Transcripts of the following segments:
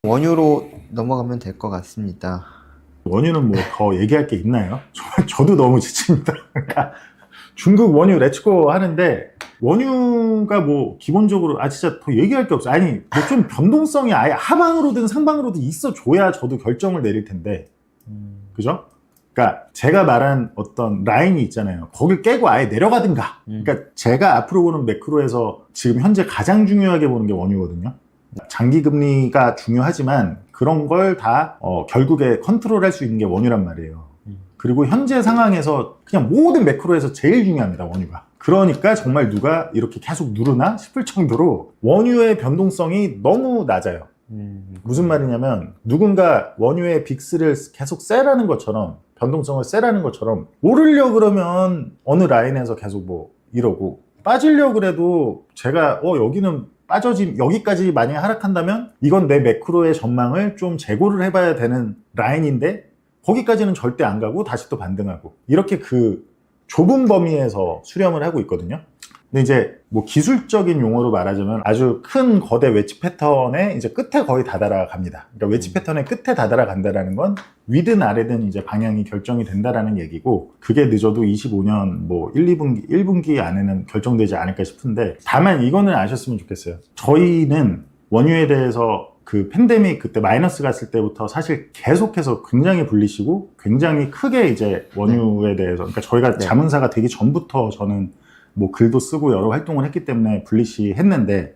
원유로 넘어가면 될 것 같습니다. 원유는 뭐 더 얘기할 게 있나요? 저도 너무 지칩니다. 그러니까 중국 원유 렛츠고 하는데 원유가 뭐 기본적으로 진짜 더 얘기할 게 없어. 아니 뭐 좀 변동성이 아예 하방으로든 상방으로든 있어 줘야 저도 결정을 내릴 텐데 그죠? 그러니까 제가 말한 어떤 라인이 있잖아요. 거길 깨고 아예 내려가든가. 그러니까 제가 앞으로 보는 매크로에서 지금 현재 가장 중요하게 보는 게 원유거든요. 장기 금리가 중요하지만 그런 걸 다 결국에 컨트롤할 수 있는 게 원유란 말이에요. 그리고 현재 상황에서 그냥 모든 매크로에서 제일 중요합니다, 원유가. 그러니까 정말 누가 이렇게 계속 누르나 싶을 정도로 원유의 변동성이 너무 낮아요. 무슨 말이냐면 누군가 원유의 빅스를 계속 세라는 것처럼 변동성을 세라는 것처럼 오르려 그러면 어느 라인에서 계속 뭐 이러고 빠지려 그래도 제가 여기는 여기까지 만약에 하락한다면 이건 내 매크로의 전망을 좀 재고를 해봐야 되는 라인인데 거기까지는 절대 안 가고 다시 또 반등하고 이렇게 그 좁은 범위에서 수렴을 하고 있거든요. 근데 이제 뭐 기술적인 용어로 말하자면 아주 큰 거대 웨지 패턴의 이제 끝에 거의 다다라 갑니다. 그러니까 웨지 패턴의 끝에 다다라 간다라는 건 위든 아래든 이제 방향이 결정이 된다라는 얘기고 그게 늦어도 25년 뭐 1분기 안에는 결정되지 않을까 싶은데 다만 이거는 아셨으면 좋겠어요. 저희는 원유에 대해서 그 팬데믹 그때 마이너스 갔을 때부터 사실 계속해서 굉장히 불리시고 굉장히 크게 이제 원유에 대해서 그러니까 저희가 자문사가 되기 전부터 저는 뭐 글도 쓰고 여러 활동을 했기 때문에 불리시 했는데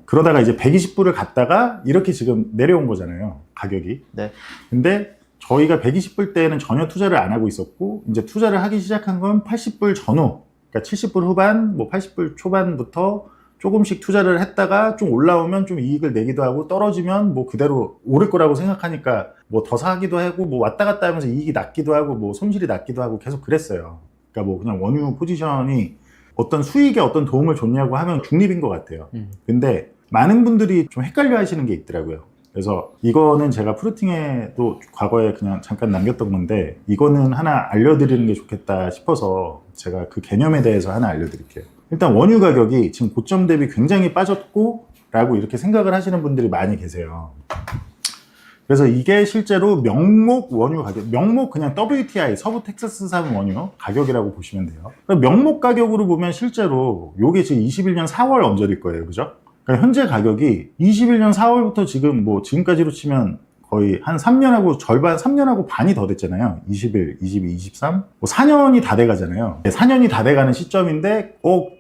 그러다가 이제 120불을 갔다가 이렇게 지금 내려온 거잖아요, 가격이. 네. 근데 저희가 120불 때에는 전혀 투자를 안 하고 있었고 이제 투자를 하기 시작한 건 80불 전후 그러니까 70불 후반 뭐 80불 초반부터 조금씩 투자를 했다가 좀 올라오면 좀 이익을 내기도 하고 떨어지면 뭐 그대로 오를 거라고 생각하니까 뭐 더 사기도 하고 뭐 왔다 갔다 하면서 이익이 낮기도 하고 뭐 손실이 낮기도 하고 계속 그랬어요. 그러니까 뭐 그냥 원유 포지션이 어떤 수익에 어떤 도움을 줬냐고 하면 중립인 것 같아요. 근데 많은 분들이 좀 헷갈려 하시는 게 있더라고요. 그래서 이거는 제가 프루팅에도 과거에 그냥 잠깐 남겼던 건데 이거는 하나 알려드리는 게 좋겠다 싶어서 제가 그 개념에 대해서 하나 알려드릴게요. 일단 원유 가격이 지금 고점 대비 굉장히 빠졌고 라고 이렇게 생각을 하시는 분들이 많이 계세요. 그래서 이게 실제로 명목 원유 가격, 명목 그냥 WTI 서부 텍사스산 원유 가격이라고 보시면 돼요. 명목 가격으로 보면 실제로 이게 지금 21년 4월 언저리일 거예요, 그죠? 그러니까 현재 가격이 21년 4월부터 지금 뭐 지금까지로 치면 거의 한 3년하고 절반, 3년하고 반이 더 됐잖아요. 21, 22, 23? 뭐 4년이 다 돼가잖아요. 4년이 다 돼가는 시점인데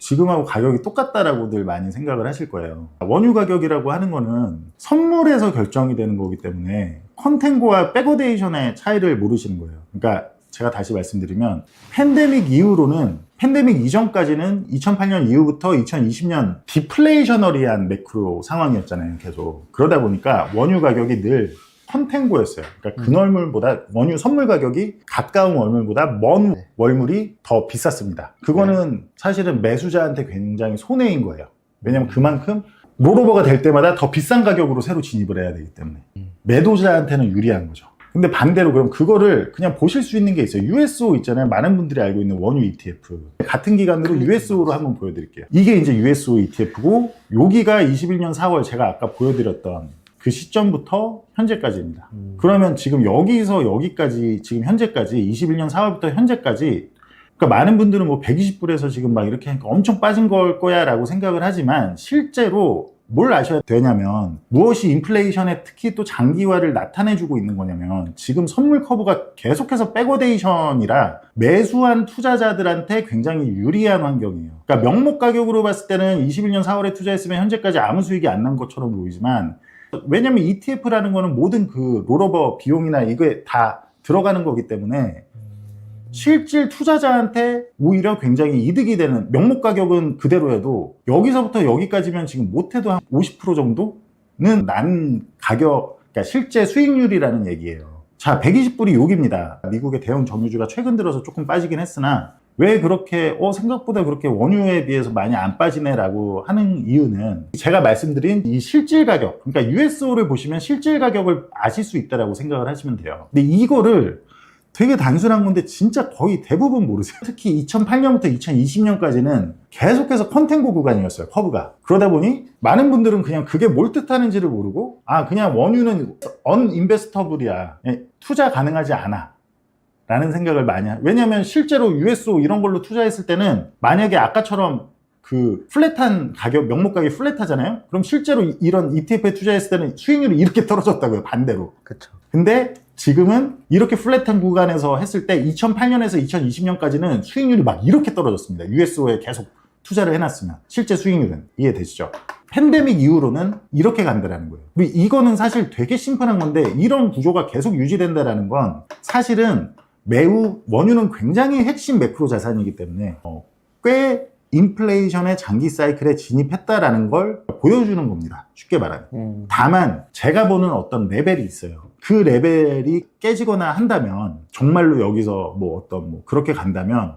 지금하고 가격이 똑같다라고들 많이 생각을 하실 거예요. 원유 가격이라고 하는 거는 선물에서 결정이 되는 거기 때문에 컨텐고와 백어데이션의 차이를 모르시는 거예요. 그러니까 제가 다시 말씀드리면 팬데믹 이후로는 팬데믹 이전까지는 2008년 이후부터 2020년 디플레이셔너리한 매크로 상황이었잖아요. 계속. 그러다 보니까 원유 가격이 늘 컨텐고였어요. 그러니까 근월물보다 원유 선물 가격이 가까운 월물보다 먼 월물이 더 비쌌습니다. 그거는 사실은 매수자한테 굉장히 손해인 거예요. 왜냐면 그만큼 롤오버가 될 때마다 더 비싼 가격으로 새로 진입을 해야 되기 때문에 매도자한테는 유리한 거죠. 근데 반대로 그럼 그거를 그냥 보실 수 있는 게 있어요. USO 있잖아요. 많은 분들이 알고 있는 원유 ETF. 같은 기간으로 USO로 한번 보여드릴게요. 이게 이제 USO ETF고 여기가 21년 4월 제가 아까 보여드렸던 그 시점부터 현재까지입니다. 그러면 지금 여기서 여기까지 지금 현재까지 21년 4월부터 현재까지 그러니까 많은 분들은 뭐 120불에서 지금 막 이렇게 하니까 엄청 빠진 걸 거야 라고 생각을 하지만 실제로 뭘 아셔야 되냐면 무엇이 인플레이션의 특히 또 장기화를 나타내주고 있는 거냐면 지금 선물 커브가 계속해서 백어데이션이라 매수한 투자자들한테 굉장히 유리한 환경이에요. 그러니까 명목 가격으로 봤을 때는 21년 4월에 투자했으면 현재까지 아무 수익이 안 난 것처럼 보이지만 왜냐면 ETF라는 거는 모든 그 롤오버 비용이나 이게 다 들어가는 거기 때문에 실질 투자자한테 오히려 굉장히 이득이 되는 명목 가격은 그대로여도 여기서부터 여기까지면 지금 못해도 한 50% 정도는 난 가격, 그러니까 실제 수익률이라는 얘기예요. 자, 120불이 여기입니다. 미국의 대형 정유주가 최근 들어서 조금 빠지긴 했으나 왜 그렇게 생각보다 그렇게 원유에 비해서 많이 안 빠지네 라고 하는 이유는 제가 말씀드린 이 실질 가격, 그러니까 USO를 보시면 실질 가격을 아실 수 있다라고 생각을 하시면 돼요. 근데 이거를 되게 단순한 건데 진짜 거의 대부분 모르세요. 특히 2008년부터 2020년까지는 계속해서 컨텐고 구간이었어요, 커브가. 그러다 보니 많은 분들은 그냥 그게 뭘 뜻하는지를 모르고 그냥 원유는 언인베스터블이야, 투자 가능하지 않아 라는 생각을 많이 왜냐면 실제로 USO 이런 걸로 투자했을 때는 만약에 아까처럼 그 플랫한 가격, 명목 가격이 플랫하잖아요. 그럼 실제로 이런 ETF에 투자했을 때는 수익률이 이렇게 떨어졌다고요, 반대로. 그쵸. 근데 지금은 이렇게 플랫한 구간에서 했을 때 2008년에서 2020년까지는 수익률이 막 이렇게 떨어졌습니다. USO에 계속 투자를 해놨으면 실제 수익률은 이해되시죠? 팬데믹 이후로는 이렇게 간다라는 거예요. 이거는 사실 되게 심플한 건데 이런 구조가 계속 유지된다라는 건 사실은 매우 원유는 굉장히 핵심 매크로 자산이기 때문에 꽤 인플레이션의 장기 사이클에 진입했다라는 걸 보여주는 겁니다. 쉽게 말하면. 다만 제가 보는 어떤 레벨이 있어요. 그 레벨이 깨지거나 한다면 정말로 여기서 그렇게 간다면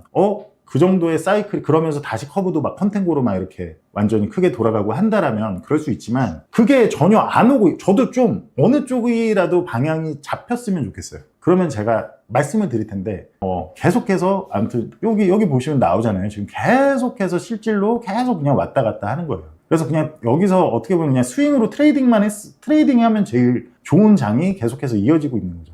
그 정도의 사이클, 그러면서 다시 커브도 막 컨텐고로 막 이렇게 완전히 크게 돌아가고 한다라면 그럴 수 있지만 그게 전혀 안 오고 저도 좀 어느 쪽이라도 방향이 잡혔으면 좋겠어요. 그러면 제가 말씀을 드릴 텐데 계속해서 아무튼 여기 보시면 나오잖아요. 지금 계속해서 실질로 계속 그냥 왔다 갔다 하는 거예요. 그래서 그냥 여기서 어떻게 보면 그냥 스윙으로 트레이딩하면 제일 좋은 장이 계속해서 이어지고 있는 거죠.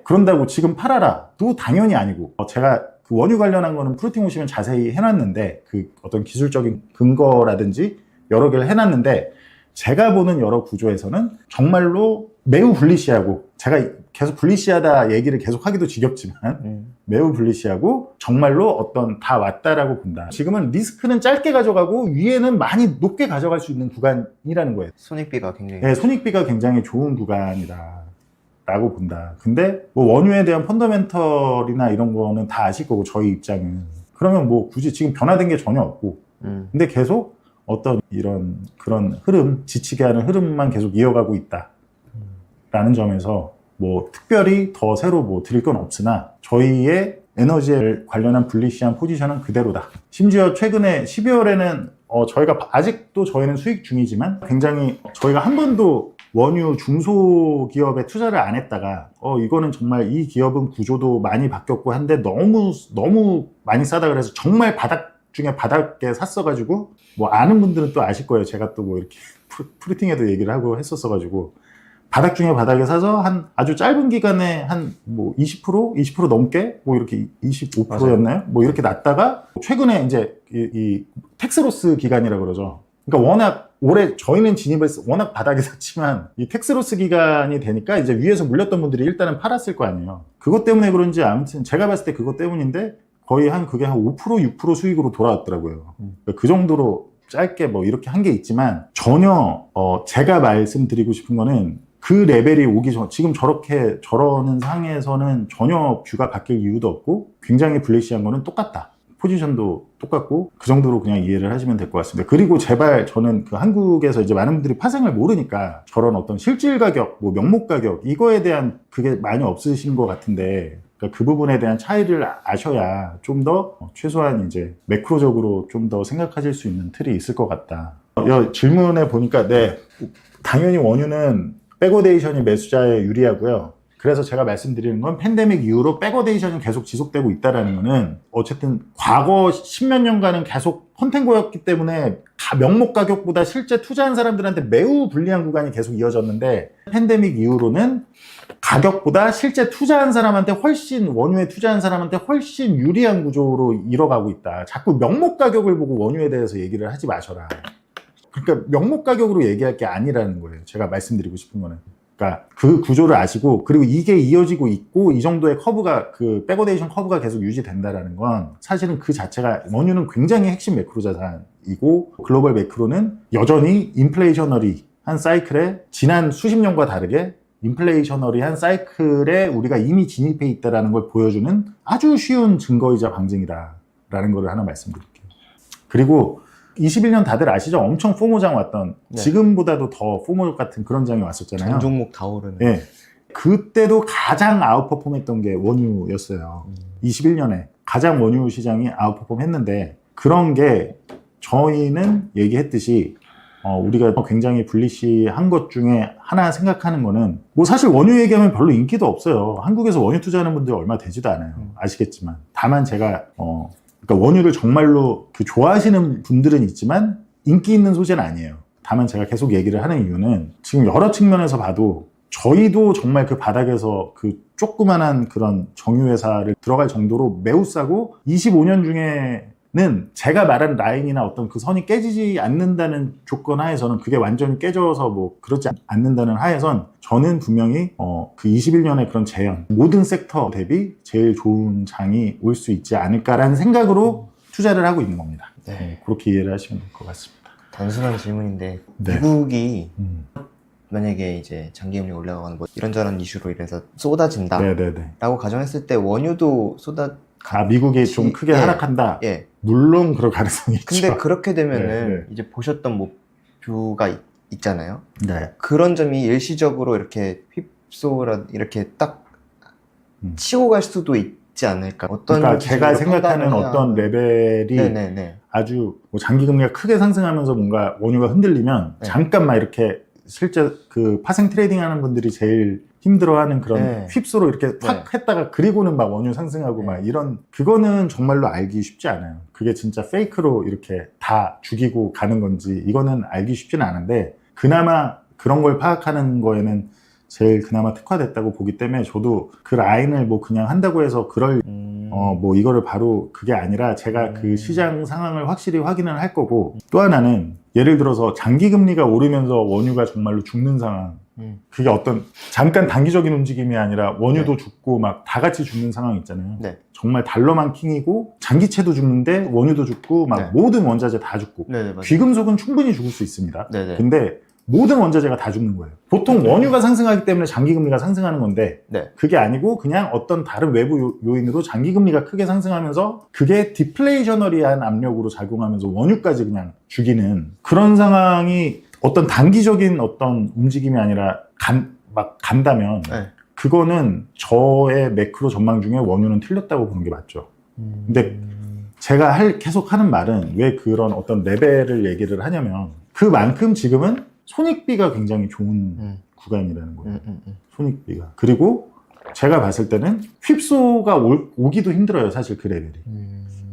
그런다고 지금 팔아라도 당연히 아니고 제가 그 원유 관련한 거는 프루팅 오시면 자세히 해놨는데 그 어떤 기술적인 근거라든지 여러 개를 해놨는데 제가 보는 여러 구조에서는 정말로 매우 불리시하고 제가 계속 불리시하다 얘기를 계속 하기도 지겹지만 매우 불리시하고 정말로 어떤 다 왔다라고 본다. 지금은 리스크는 짧게 가져가고 위에는 많이 높게 가져갈 수 있는 구간이라는 거예요. 손익비가 굉장히 네, 손익비가 굉장히 좋은 구간이다 라고 본다. 근데 원유에 대한 펀더멘털이나 이런 거는 다 아실 거고 저희 입장은 그러면 굳이 지금 변화된 게 전혀 없고 근데 계속 어떤 이런 그런 흐름, 지치게 하는 흐름만 계속 이어가고 있다 라는 점에서 특별히 더 새로 드릴 건 없으나 저희의 에너지에 관련한 불리시한 포지션은 그대로다. 심지어 최근에 12월에는 저희가 아직도 저희는 수익 중이지만 굉장히 저희가 한 번도 원유 중소기업에 투자를 안 했다가 이거는 정말 이 기업은 구조도 많이 바뀌었고 한데 너무 많이 싸다 그래서 정말 바닥 중에 바닥에 샀어가지고 아는 분들은 또 아실 거예요. 제가 또 이렇게 프루팅에도 얘기를 하고 했었어가지고 바닥 중에 바닥에 사서 한 아주 짧은 기간에 한 20% 넘게 이렇게 25%였나요? 이렇게 났다가 최근에 이제 이 텍스로스 기간이라고 그러죠. 그러니까 워낙 올해 저희는 진입을 워낙 바닥에 샀지만 이 텍스로스 기간이 되니까 이제 위에서 물렸던 분들이 일단은 팔았을 거 아니에요. 그것 때문에 그런지 아무튼 제가 봤을 때 그것 때문인데 거의 그게 한 5%, 6% 수익으로 돌아왔더라고요. 그러니까 그 정도로 짧게 이렇게 한 게 있지만 전혀 제가 말씀드리고 싶은 거는 그 레벨이 오기 전, 지금 저러는 상황에서는 전혀 뷰가 바뀔 이유도 없고 굉장히 불리시한 거는 똑같다. 포지션도 똑같고 그 정도로 그냥 이해를 하시면 될 것 같습니다. 그리고 제발 저는 그 한국에서 이제 많은 분들이 파생을 모르니까 저런 어떤 실질 가격, 명목 가격 이거에 대한 그게 많이 없으신 것 같은데 그러니까 그 부분에 대한 차이를 아셔야 좀 더 최소한 이제 매크로적으로 좀 더 생각하실 수 있는 틀이 있을 것 같다. 질문에 보니까 네, 당연히 원유는 백오데이션이 매수자에 유리하고요. 그래서 제가 말씀드리는 건 팬데믹 이후로 백오데이션이 계속 지속되고 있다는 거는 어쨌든 과거 10몇 년간은 계속 컨텐고였기 때문에 명목 가격보다 실제 투자한 사람들한테 매우 불리한 구간이 계속 이어졌는데 팬데믹 이후로는 가격보다 실제 투자한 사람한테 원유에 투자한 사람한테 훨씬 유리한 구조로 이뤄가고 있다. 자꾸 명목 가격을 보고 원유에 대해서 얘기를 하지 마셔라. 그러니까 명목 가격으로 얘기할 게 아니라는 거예요. 제가 말씀드리고 싶은 거는. 그러니까 그 구조를 아시고 그리고 이게 이어지고 있고 이 정도의 커브가 그 백오데이션 커브가 계속 유지된다라는 건 사실은 그 자체가 원유는 굉장히 핵심 매크로 자산이고 글로벌 매크로는 여전히 인플레이셔너리한 사이클에 지난 수십 년과 다르게 인플레이셔너리한 사이클에 우리가 이미 진입해 있다는 걸 보여주는 아주 쉬운 증거이자 방증이다라는 걸 하나 말씀드릴게요. 그리고 21년 다들 아시죠? 엄청 포모장 왔던 지금보다도 더 포모 같은 그런 장이 왔었잖아요. 전 종목 다 오르는. 네. 그때도 가장 아웃퍼폼 했던 게 원유였어요. 21년에 가장 원유 시장이 아웃퍼폼 했는데 그런 게 저희는 얘기했듯이 우리가 굉장히 불리시한 것 중에 하나 생각하는 거는 뭐 사실 원유 얘기하면 별로 인기도 없어요. 한국에서 원유 투자하는 분들 얼마 되지도 않아요. 아시겠지만. 다만 제가 그러니까 원유를 정말로 좋아하시는 분들은 있지만 인기 있는 소재는 아니에요. 다만 제가 계속 얘기를 하는 이유는 지금 여러 측면에서 봐도 저희도 정말 그 바닥에서 그 조그만한 그런 정유회사를 들어갈 정도로 매우 싸고 25년 중에는 제가 말한 라인이나 어떤 그 선이 깨지지 않는다는 조건 하에서는 그게 완전히 깨져서 뭐 그렇지 않는다는 하에선 저는 분명히 그 21년의 그런 재현 모든 sek터 대비 제일 좋은 장이 올 수 있지 않을까라는 생각으로 투자를 하고 있는 겁니다. 네. 그렇게 이해를 하시면 될 것 같습니다. 단순한 질문인데 네. 미국이 만약에 이제 장기금리 올라가거나 뭐 이런저런 이슈로 인해서 쏟아진다 네네네. 라고 가정했을 때 원유도 미국이 좀 크게 예. 하락한다? 예. 물론 그럴 가능성이 있죠. 근데 그렇게 되면은 네. 이제 보셨던 목표가 있잖아요. 네. 그런 점이 일시적으로 이렇게 휩쏘라 이렇게 딱 치고 갈 수도 있지 않을까. 어떤 그러니까 제가 기준으로 생각하는 판단을 어떤 해야 레벨이 네네네. 아주 뭐 장기금리가 크게 상승하면서 뭔가 원유가 흔들리면 네. 잠깐 막 이렇게 실제 그 파생 트레이딩 하는 분들이 제일 힘들어하는 그런 네. 휩소로 이렇게 탁 했다가 그리고는 막 원유 상승하고 네. 막 이런 그거는 정말로 알기 쉽지 않아요. 그게 진짜 페이크로 이렇게 다 죽이고 가는 건지 이거는 알기 쉽지는 않은데 그나마 그런 걸 파악하는 거에는 제일 그나마 특화됐다고 보기 때문에 저도 그 라인을 뭐 그냥 한다고 해서 그럴 뭐 이거를 바로 그게 아니라 제가 그 시장 상황을 확실히 확인을 할 거고 또 하나는 예를 들어서 장기 금리가 오르면서 원유가 정말로 죽는 상황 그게 어떤 잠깐 단기적인 움직임이 아니라 원유도 죽고 막 다 같이 죽는 상황 있잖아요. 네. 정말 달러만 킹이고 장기채도 죽는데 원유도 죽고 막 네. 모든 원자재 다 죽고 네네, 맞아요. 귀금속은 충분히 죽을 수 있습니다. 네네. 근데 모든 원자재가 다 죽는 거예요. 보통 원유가 상승하기 때문에 장기금리가 상승하는 건데 네. 그게 아니고 그냥 어떤 다른 외부 요인으로 장기금리가 크게 상승하면서 그게 디플레이셔너리한 압력으로 작용하면서 원유까지 그냥 죽이는 그런 상황이 어떤 단기적인 어떤 움직임이 아니라 막 간다면 네. 그거는 저의 매크로 전망 중에 원유는 틀렸다고 보는 게 맞죠. 근데 제가 계속 하는 말은 왜 그런 어떤 레벨을 얘기를 하냐면 그만큼 지금은 손익비가 굉장히 좋은 구간이라는 거예요. 손익비가. 그리고 제가 봤을 때는 휩소가 오기도 힘들어요. 사실 그 레벨이.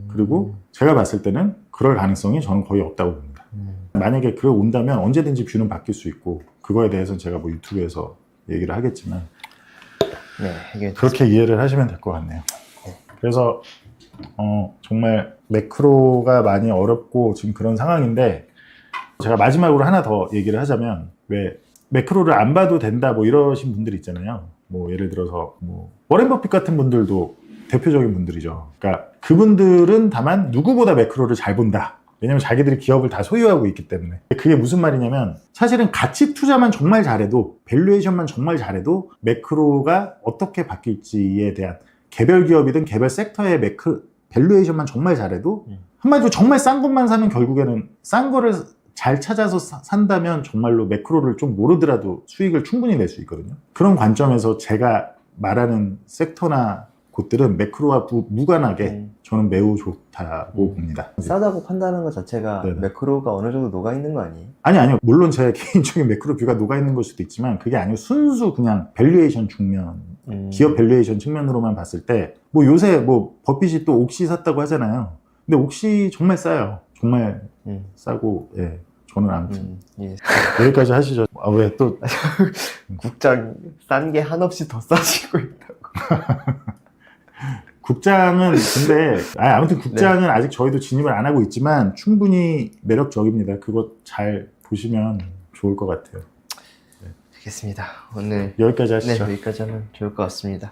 그리고 제가 봤을 때는 그럴 가능성이 저는 거의 없다고 봅니다. 만약에 그걸 온다면 언제든지 뷰는 바뀔 수 있고 그거에 대해서는 제가 뭐 유튜브에서 얘기를 하겠지만 네, 그렇게 이해를 하시면 될 것 같네요. 그래서 정말 매크로가 많이 어렵고 지금 그런 상황인데 제가 마지막으로 하나 더 얘기를 하자면 왜 매크로를 안 봐도 된다 뭐 이러신 분들 있잖아요. 뭐 예를 들어서 뭐 워렌 버핏 같은 분들도 대표적인 분들이죠. 그러니까 그분들은 다만 누구보다 매크로를 잘 본다. 왜냐면 자기들이 기업을 다 소유하고 있기 때문에. 그게 무슨 말이냐면 사실은 가치 투자만 정말 잘해도 밸류에이션만 정말 잘해도 매크로가 어떻게 바뀔지에 대한 개별 기업이든 개별 섹터의 밸류에이션만 정말 잘해도 한마디로 정말 싼 것만 사면 결국에는 싼 거를 잘 찾아서 산다면 정말로 매크로를 좀 모르더라도 수익을 충분히 낼 수 있거든요. 그런 관점에서 제가 말하는 섹터나 곳들은 매크로와 무관하게 저는 매우 좋다고 봅니다. 싸다고 판단하는 것 자체가 네네. 매크로가 어느 정도 녹아있는 거 아니에요? 아니요. 물론 제 개인적인 매크로 뷰가 녹아있는 걸 수도 있지만 그게 아니고 순수 그냥 밸류에이션 측면, 기업 밸류에이션 측면으로만 봤을 때 뭐 요새 뭐 버핏이 또 옥시 샀다고 하잖아요. 근데 옥시 정말 싸요. 정말 싸고 예. 저는 아무튼 예. 여기까지 하시죠. 아, 왜 또 국장 싼 게 한없이 더 싸지고 있다고. 국장은 근데 아무튼 국장은 아직 저희도 진입을 안 하고 있지만 충분히 매력적입니다. 그거 잘 보시면 좋을 것 같아요. 알겠습니다. 오늘 여기까지 하시죠. 네, 여기까지 하면 좋을 것 같습니다.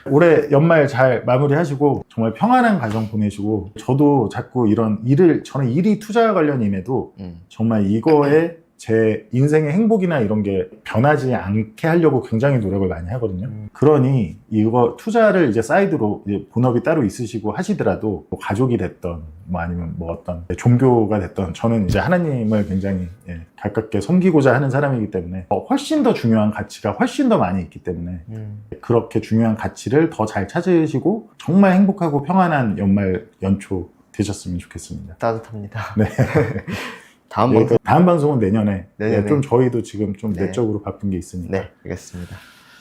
올해 연말 잘 마무리하시고 정말 평안한 가정 보내시고 저도 자꾸 이런 저는 일이 투자 관련임에도 정말 이거에 제 인생의 행복이나 이런 게 변하지 않게 하려고 굉장히 노력을 많이 하거든요. 그러니 이거 투자를 이제 사이드로 이제 본업이 따로 있으시고 하시더라도 뭐 가족이 됐던 뭐 아니면 뭐 어떤 종교가 됐던 저는 이제 하나님을 굉장히 가깝게 섬기고자 하는 사람이기 때문에 훨씬 더 중요한 가치가 훨씬 더 많이 있기 때문에 그렇게 중요한 가치를 더 잘 찾으시고 정말 행복하고 평안한 연말 연초 되셨으면 좋겠습니다. 따뜻합니다. 네. 다음 네, 방송. 다음 방송은 내년에. 내년에. 네, 좀 저희도 지금 좀 네. 내적으로 바쁜 게 있으니까. 네, 알겠습니다.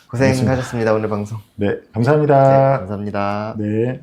고생하셨습니다. 오늘 방송. 네, 네, 감사합니다. 감사합니다. 네.